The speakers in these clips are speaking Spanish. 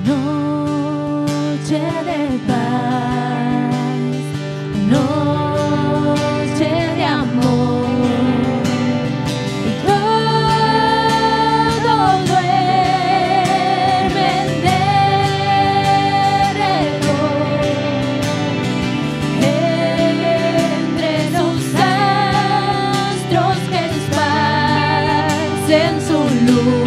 Noche de paz, noche de amor, y todo duerme en derredor. Entre los astros que esparcen su luz,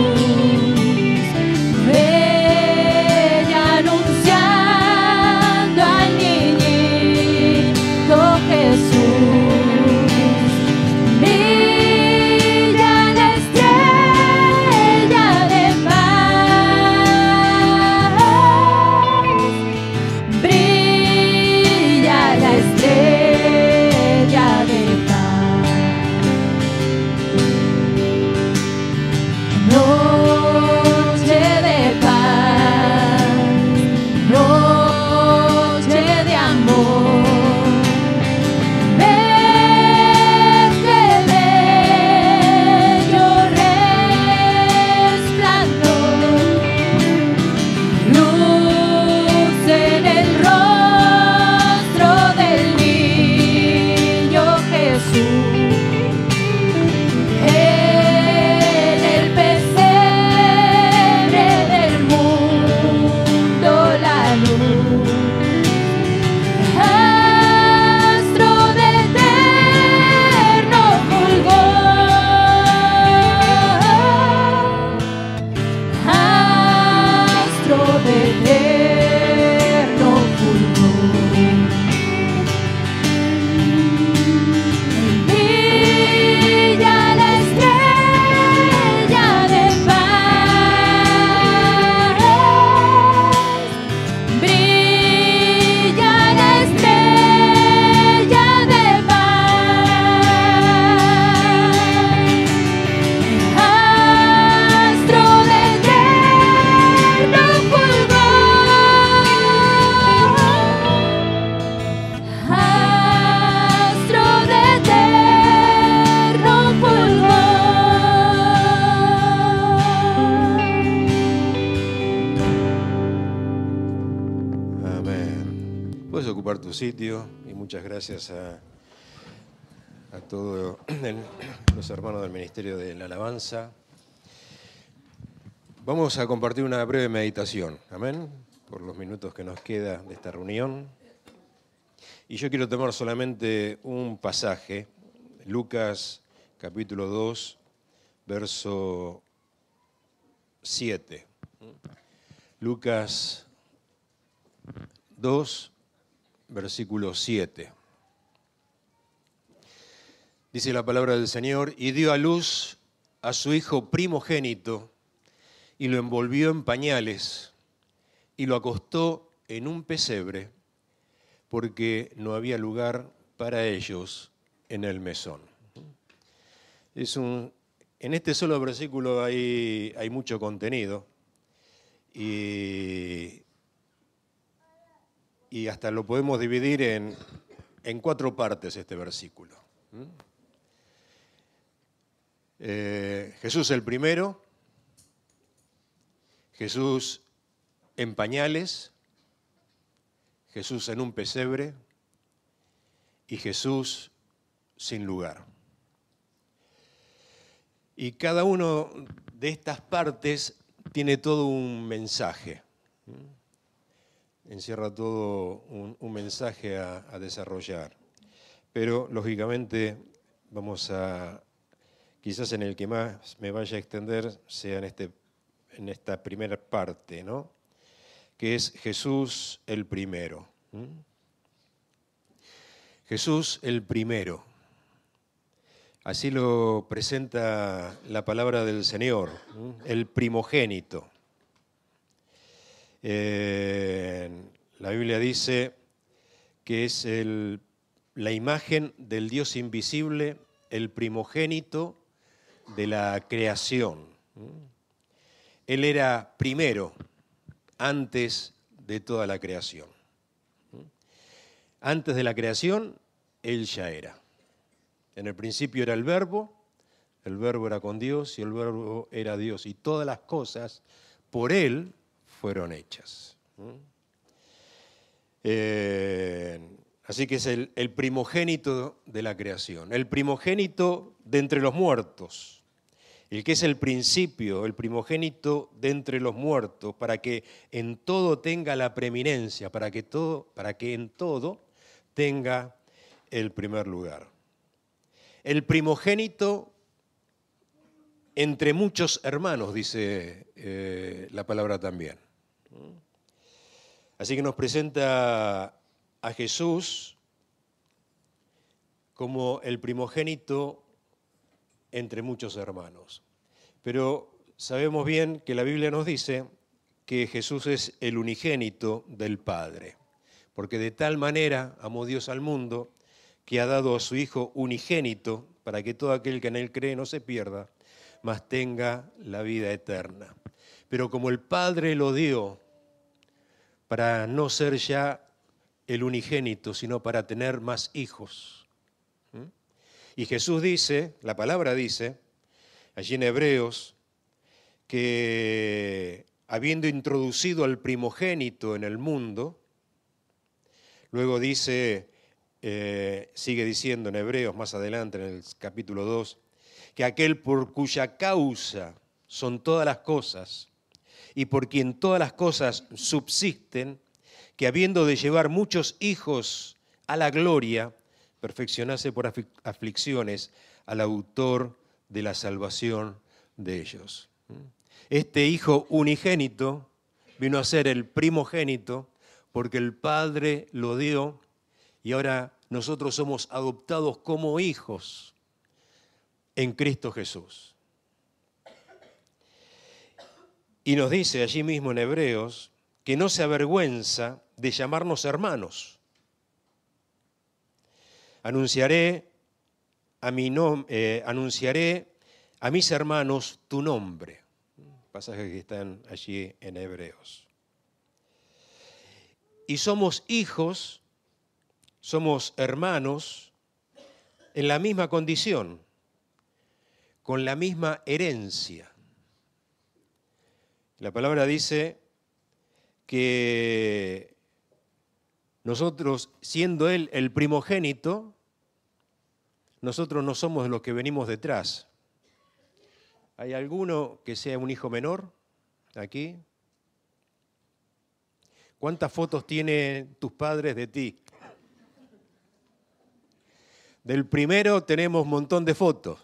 Tu sitio, y muchas gracias a todos los hermanos del Ministerio de la Alabanza. Vamos a compartir una breve meditación, amén, por los minutos que nos queda de esta reunión. Y yo quiero tomar solamente un pasaje, Lucas capítulo 2, verso 7. Lucas 2, versículo 7. Dice la palabra del Señor: y dio a luz a su hijo primogénito, y lo envolvió en pañales, y lo acostó en un pesebre, porque no había lugar para ellos en el mesón. En este solo versículo hay mucho contenido, y hasta lo podemos dividir en 4 partes este versículo. Jesús el primero, Jesús en pañales, Jesús en un pesebre y Jesús sin lugar. Y cada uno de estas partes tiene todo un mensaje. Encierra todo un mensaje a desarrollar. Pero, lógicamente, quizás en el que más me vaya a extender sea en esta primera parte, ¿no? Que es Jesús el primero. Jesús el primero. Así lo presenta la palabra del Señor, el primogénito. La Biblia dice que es la imagen del Dios invisible, el primogénito de la creación. Él era primero, antes de toda la creación. Antes de la creación, Él ya era. En el principio era el Verbo era con Dios y el Verbo era Dios. Y todas las cosas por Él fueron hechas. Así que es el primogénito de la creación, el primogénito de entre los muertos, el que es el principio, el primogénito de entre los muertos, para que en todo tenga la preeminencia, para que en todo tenga el primer lugar. El primogénito entre muchos hermanos, dice la palabra también. Así que nos presenta a Jesús como el primogénito entre muchos hermanos. Pero sabemos bien que la Biblia nos dice que Jesús es el unigénito del Padre, porque de tal manera amó Dios al mundo que ha dado a su Hijo unigénito para que todo aquel que en Él cree no se pierda, mas tenga la vida eterna. Pero como el Padre lo dio para no ser ya el unigénito, sino para tener más hijos. Y Jesús dice, la palabra dice, allí en Hebreos, que habiendo introducido al primogénito en el mundo, luego dice, sigue diciendo en Hebreos más adelante en el capítulo 2, que aquel por cuya causa son todas las cosas y por quien todas las cosas subsisten, que habiendo de llevar muchos hijos a la gloria, perfeccionase por aflicciones al autor de la salvación de ellos. Este Hijo unigénito vino a ser el primogénito porque el Padre lo dio y ahora nosotros somos adoptados como hijos en Cristo Jesús. Y nos dice allí mismo en Hebreos que no se avergüenza de llamarnos hermanos. Anunciaré a mis hermanos tu nombre. Pasajes que están allí en Hebreos. Y somos hijos, somos hermanos en la misma condición, con la misma herencia. La palabra dice que nosotros, siendo Él el primogénito, nosotros no somos los que venimos detrás. ¿Hay alguno que sea un hijo menor aquí? ¿Cuántas fotos tienen tus padres de ti? Del primero tenemos un montón de fotos.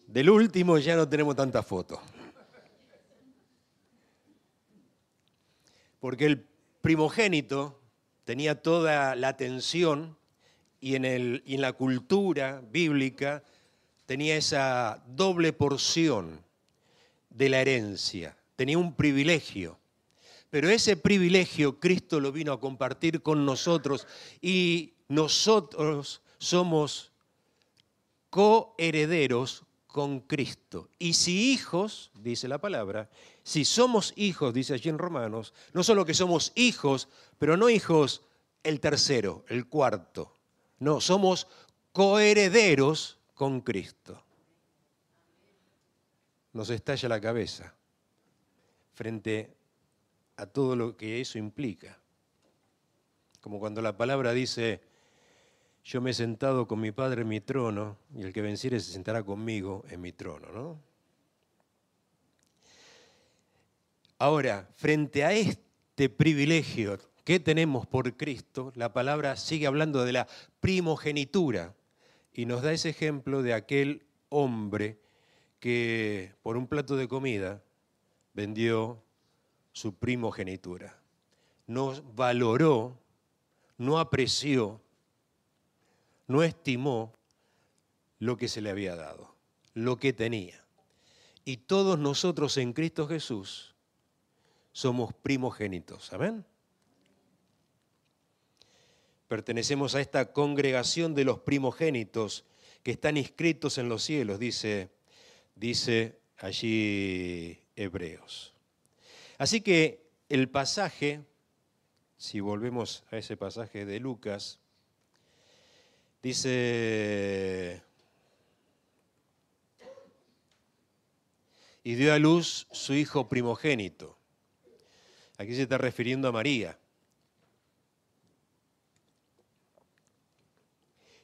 Del último ya no tenemos tantas fotos. Porque el primogénito tenía toda la atención y en la cultura bíblica tenía esa doble porción de la herencia, tenía un privilegio. Pero ese privilegio Cristo lo vino a compartir con nosotros y nosotros somos coherederos con Cristo. Y si hijos, dice la palabra, si somos hijos, dice allí en Romanos, no solo que somos hijos, pero no hijos el tercero, el cuarto. No, somos coherederos con Cristo. Nos estalla la cabeza frente a todo lo que eso implica. Como cuando la palabra dice, yo me he sentado con mi Padre en mi trono, y el que venciere se sentará conmigo en mi trono, ¿no? Ahora, frente a este privilegio que tenemos por Cristo, la palabra sigue hablando de la primogenitura y nos da ese ejemplo de aquel hombre que por un plato de comida vendió su primogenitura. No valoró, no apreció, no estimó lo que se le había dado, lo que tenía. Y todos nosotros en Cristo Jesús somos primogénitos. ¿Amén? Pertenecemos a esta congregación de los primogénitos que están inscritos en los cielos, dice allí Hebreos. Así que el pasaje, si volvemos a ese pasaje de Lucas, dice, y dio a luz su hijo primogénito. Aquí se está refiriendo a María.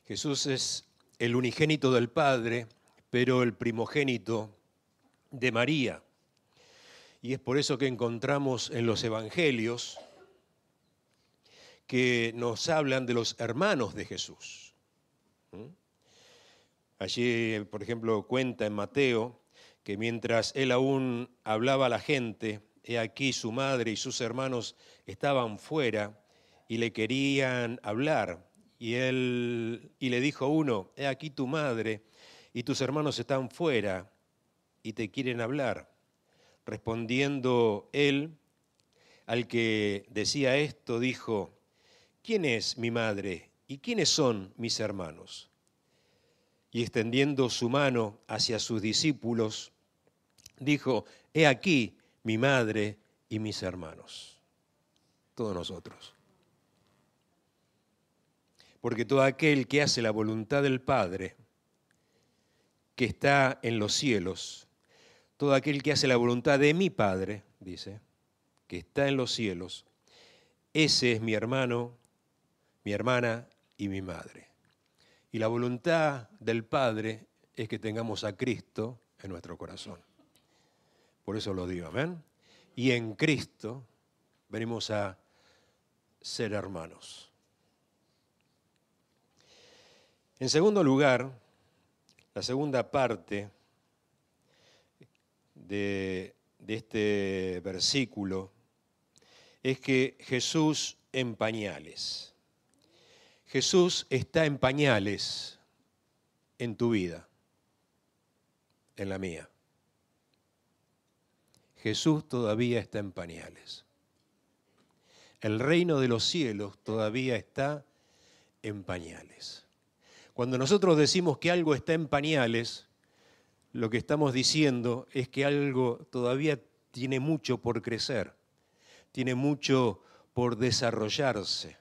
Jesús es el unigénito del Padre, pero el primogénito de María. Y es por eso que encontramos en los evangelios que nos hablan de los hermanos de Jesús. Allí, por ejemplo, cuenta en Mateo que mientras él aún hablaba a la gente, he aquí su madre y sus hermanos estaban fuera y le querían hablar. Y le dijo uno, he aquí tu madre y tus hermanos están fuera y te quieren hablar. Respondiendo él, al que decía esto, dijo, ¿quién es mi madre y quiénes son mis hermanos? Y extendiendo su mano hacia sus discípulos, dijo, he aquí mi madre y mis hermanos. Todos nosotros. Porque todo aquel que hace la voluntad del Padre, que está en los cielos, todo aquel que hace la voluntad de mi Padre, dice, que está en los cielos, ese es mi hermano, mi hermana y mi madre. Y la voluntad del Padre es que tengamos a Cristo en nuestro corazón. Por eso lo digo, amén. Y en Cristo venimos a ser hermanos. En segundo lugar, la segunda parte de este versículo es que Jesús en pañales. Jesús está en pañales en tu vida, en la mía. Jesús todavía está en pañales. El reino de los cielos todavía está en pañales. Cuando nosotros decimos que algo está en pañales, lo que estamos diciendo es que algo todavía tiene mucho por crecer, tiene mucho por desarrollarse.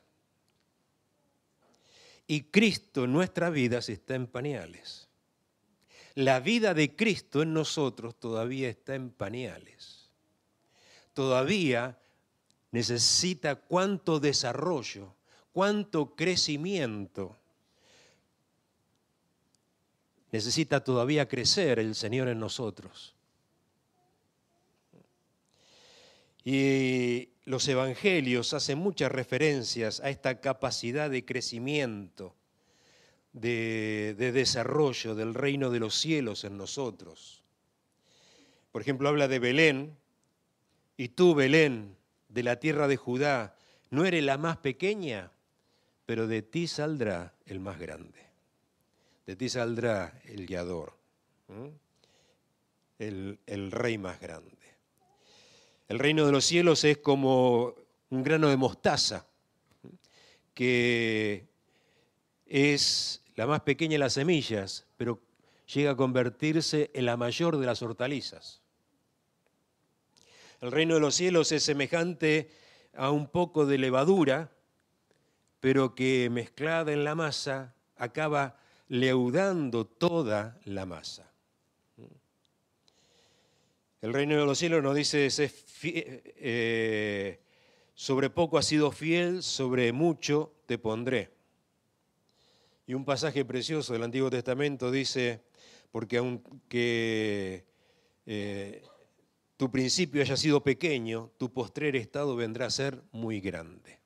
Y Cristo en nuestras vidas está en pañales. La vida de Cristo en nosotros todavía está en pañales. Todavía necesita cuánto desarrollo, cuánto crecimiento. Necesita todavía crecer el Señor en nosotros. Y los evangelios hacen muchas referencias a esta capacidad de crecimiento, de desarrollo del reino de los cielos en nosotros. Por ejemplo, habla de Belén, y tú, Belén, de la tierra de Judá, no eres la más pequeña, pero de ti saldrá el más grande. De ti saldrá el guiador, el rey más grande. El reino de los cielos es como un grano de mostaza, que es la más pequeña de las semillas, pero llega a convertirse en la mayor de las hortalizas. El reino de los cielos es semejante a un poco de levadura, pero que mezclada en la masa acaba leudando toda la masa. El reino de los cielos nos dice, sobre poco has sido fiel, sobre mucho te pondré. Y un pasaje precioso del Antiguo Testamento dice, porque aunque tu principio haya sido pequeño, tu postrer estado vendrá a ser muy grande.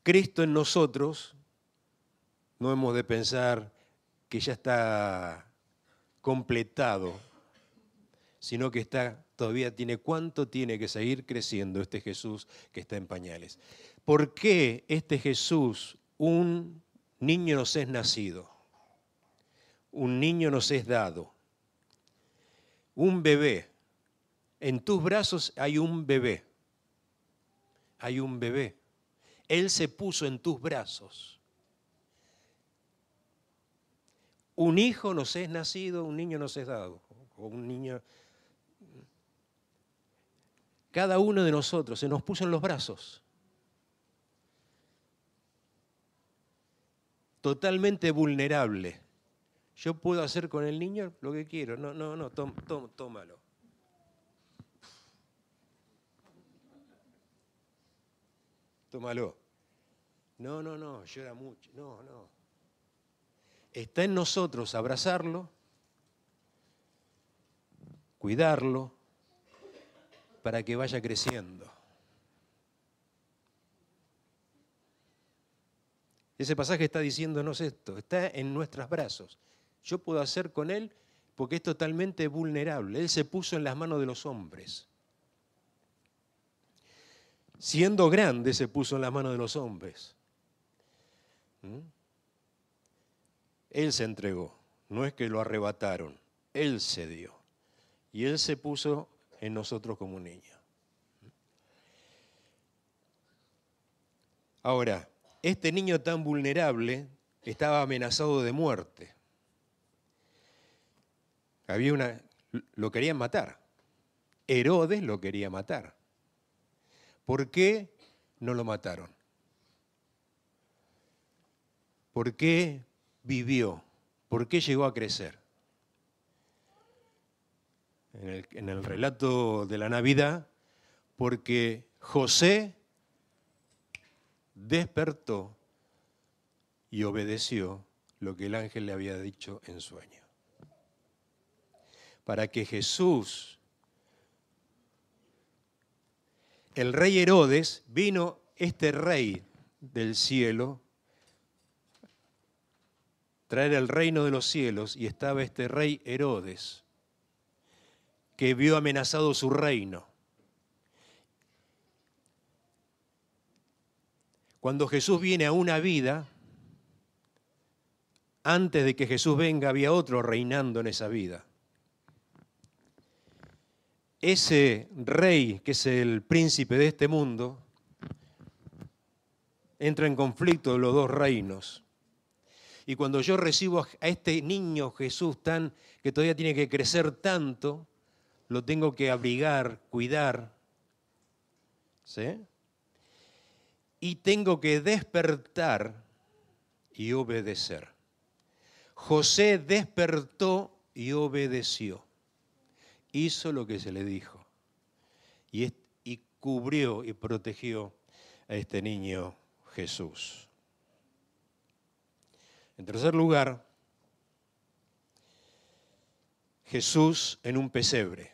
Cristo en nosotros, no hemos de pensar que ya está completado, sino que todavía tiene cuánto tiene que seguir creciendo este Jesús que está en pañales. ¿Por qué este Jesús, un niño nos es nacido, un niño nos es dado, un bebé? En tus brazos hay un bebé, hay un bebé. Él se puso en tus brazos. Un hijo nos es nacido, un niño nos es dado, o un niño. Cada uno de nosotros se nos puso en los brazos. Totalmente vulnerable. Yo puedo hacer con el niño lo que quiero. No, tómalo. tómalo. No, no, no, llora mucho. No, no. Está en nosotros abrazarlo, cuidarlo, para que vaya creciendo. Ese pasaje está diciéndonos esto, está en nuestros brazos. Yo puedo hacer con él porque es totalmente vulnerable. Él se puso en las manos de los hombres. Siendo grande se puso en las manos de los hombres. Él se entregó, no es que lo arrebataron, él se dio. Y él se puso en nosotros como un niño. Ahora, este niño tan vulnerable estaba amenazado de muerte. Lo querían matar. Herodes lo quería matar. ¿Por qué no lo mataron? ¿Por qué vivió? ¿Por qué llegó a crecer? En el relato de la Navidad, porque José despertó y obedeció lo que el ángel le había dicho en sueño. Para que Jesús, el rey Herodes, vino este rey del cielo, traer el reino de los cielos, y estaba este rey Herodes, que vio amenazado su reino. Cuando Jesús viene a una vida, antes de que Jesús venga había otro reinando en esa vida. Ese rey, que es el príncipe de este mundo, entra en conflicto de los dos reinos. Y cuando yo recibo a este niño Jesús que todavía tiene que crecer tanto, lo tengo que abrigar, cuidar, ¿sí? Y tengo que despertar y obedecer. José despertó y obedeció. Hizo lo que se le dijo. Y cubrió y protegió a este niño Jesús. En tercer lugar, Jesús en un pesebre.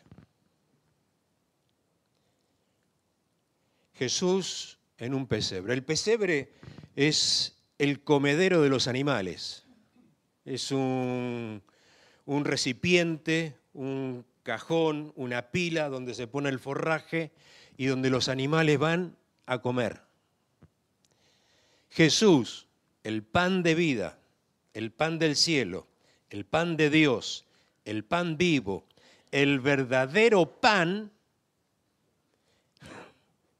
Jesús en un pesebre. El pesebre es el comedero de los animales. Es un recipiente, un cajón, una pila donde se pone el forraje y donde los animales van a comer. Jesús, el pan de vida, el pan del cielo, el pan de Dios, el pan vivo, el verdadero pan.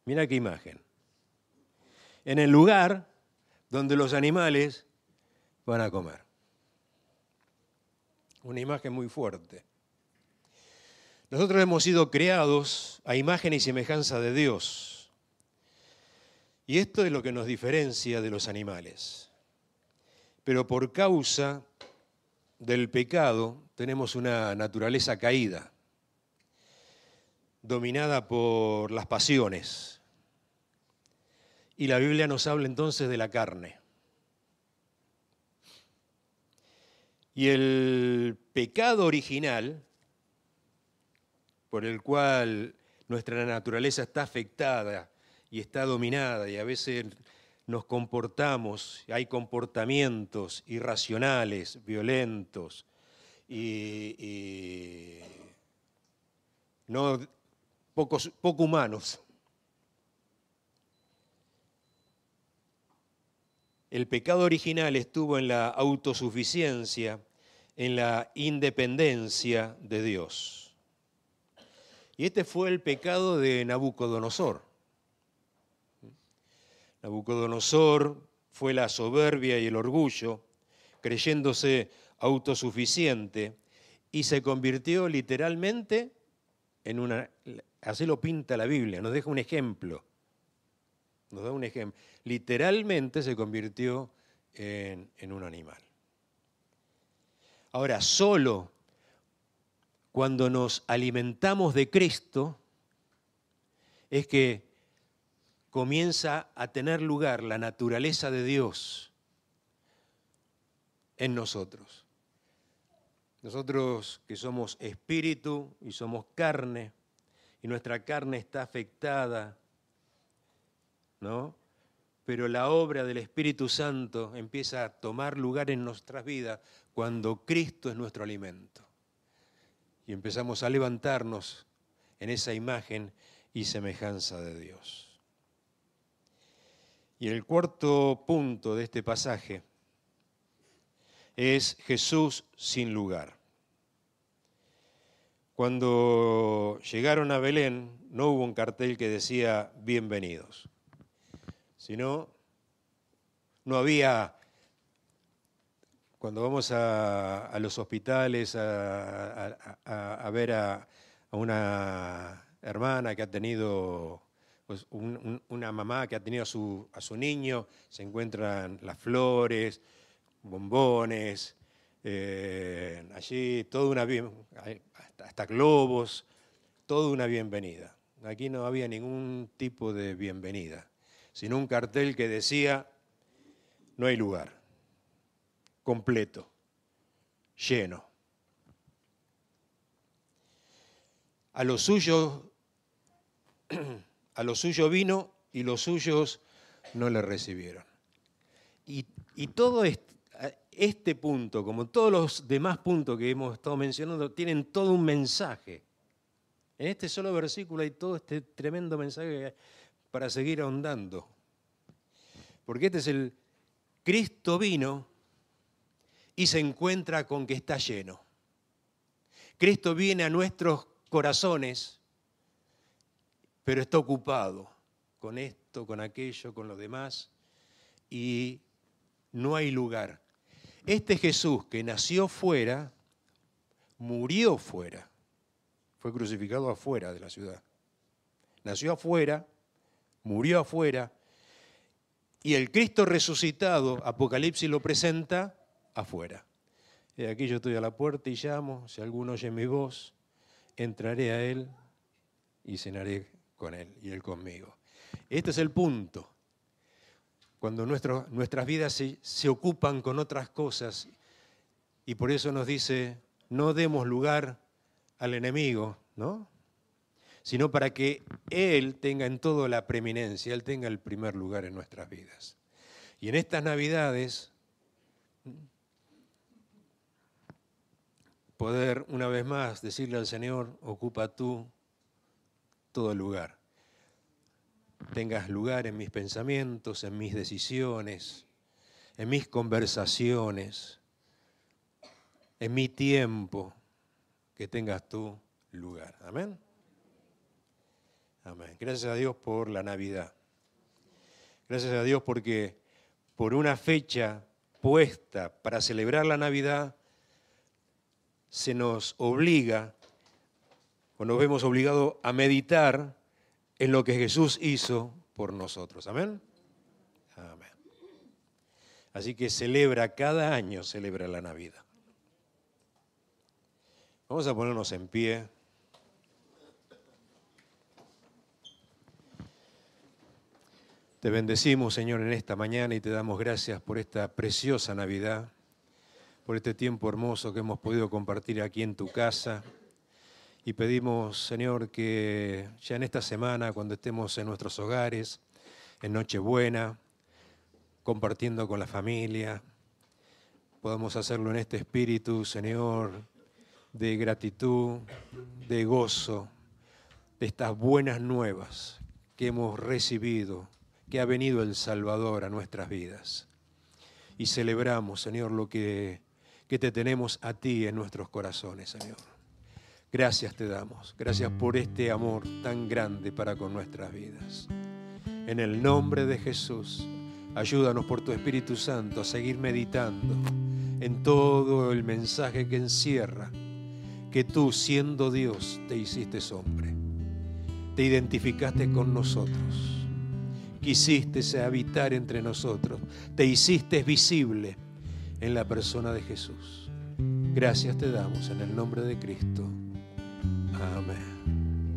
Mira qué imagen. En el lugar donde los animales van a comer. Una imagen muy fuerte. Nosotros hemos sido creados a imagen y semejanza de Dios. Y esto es lo que nos diferencia de los animales. Pero por causa del pecado tenemos una naturaleza caída, dominada por las pasiones. Y la Biblia nos habla entonces de la carne. Y el pecado original, por el cual nuestra naturaleza está afectada y está dominada, y a veces nos comportamos, hay comportamientos irracionales, violentos, y no poco humanos. El pecado original estuvo en la autosuficiencia, en la independencia de Dios. Y este fue el pecado de Nabucodonosor. Nabucodonosor fue la soberbia y el orgullo, creyéndose autosuficiente, y se convirtió literalmente en una... Así lo pinta la Biblia, nos deja un ejemplo. Nos da un ejemplo. Literalmente se convirtió en un animal. Ahora, solo cuando nos alimentamos de Cristo es que comienza a tener lugar la naturaleza de Dios en nosotros. Nosotros que somos espíritu y somos carne, y nuestra carne está afectada, ¿no? Pero la obra del Espíritu Santo empieza a tomar lugar en nuestras vidas cuando Cristo es nuestro alimento. Y empezamos a levantarnos en esa imagen y semejanza de Dios. Y el cuarto punto de este pasaje es Jesús sin lugar. Cuando llegaron a Belén, no hubo un cartel que decía bienvenidos, sino no había, cuando vamos a los hospitales a ver a una hermana que ha tenido, pues, una mamá que ha tenido a su niño, se encuentran las flores, bombones, allí toda una hasta globos, toda una bienvenida. Aquí no había ningún tipo de bienvenida, sino un cartel que decía no hay lugar, completo, lleno. A lo suyo vino y los suyos no le recibieron. Y todo este punto, como todos los demás puntos que hemos estado mencionando, tienen todo un mensaje. En este solo versículo hay todo este tremendo mensaje para seguir ahondando. Porque este es el Cristo vino y se encuentra con que está lleno. Cristo viene a nuestros corazones, pero está ocupado con esto, con aquello, con lo demás, y no hay lugar. Este Jesús que nació fuera, murió fuera, fue crucificado afuera de la ciudad. Nació afuera, murió afuera, y el Cristo resucitado, Apocalipsis lo presenta afuera. Aquí yo estoy a la puerta y llamo, si alguno oye mi voz, entraré a Él y cenaré con Él y Él conmigo. Este es el punto. Cuando nuestras vidas se ocupan con otras cosas, y por eso nos dice, no demos lugar al enemigo, ¿no? Sino para que Él tenga en todo la preeminencia, Él tenga el primer lugar en nuestras vidas. Y en estas Navidades, poder una vez más decirle al Señor, ocupa tú todo el lugar. Tengas lugar en mis pensamientos, en mis decisiones, en mis conversaciones, en mi tiempo, que tengas tú lugar. Amén. Amén. Gracias a Dios por la Navidad. Gracias a Dios porque por una fecha puesta para celebrar la Navidad se nos obliga o nos vemos obligados a meditar en lo que Jesús hizo por nosotros. Amén. Amén. Así que cada año celebra la Navidad. Vamos a ponernos en pie. Te bendecimos, Señor, en esta mañana y te damos gracias por esta preciosa Navidad, por este tiempo hermoso que hemos podido compartir aquí en tu casa. Y pedimos, Señor, que ya en esta semana, cuando estemos en nuestros hogares, en Nochebuena, compartiendo con la familia, podamos hacerlo en este espíritu, Señor, de gratitud, de gozo, de estas buenas nuevas que hemos recibido, que ha venido el Salvador a nuestras vidas. Y celebramos, Señor, lo que te tenemos a ti en nuestros corazones, Señor. Gracias te damos, gracias por este amor tan grande para con nuestras vidas. En el nombre de Jesús, ayúdanos por tu Espíritu Santo a seguir meditando en todo el mensaje que encierra que tú, siendo Dios, te hiciste hombre. Te identificaste con nosotros, quisiste habitar entre nosotros, te hiciste visible en la persona de Jesús. Gracias te damos en el nombre de Cristo. Amén.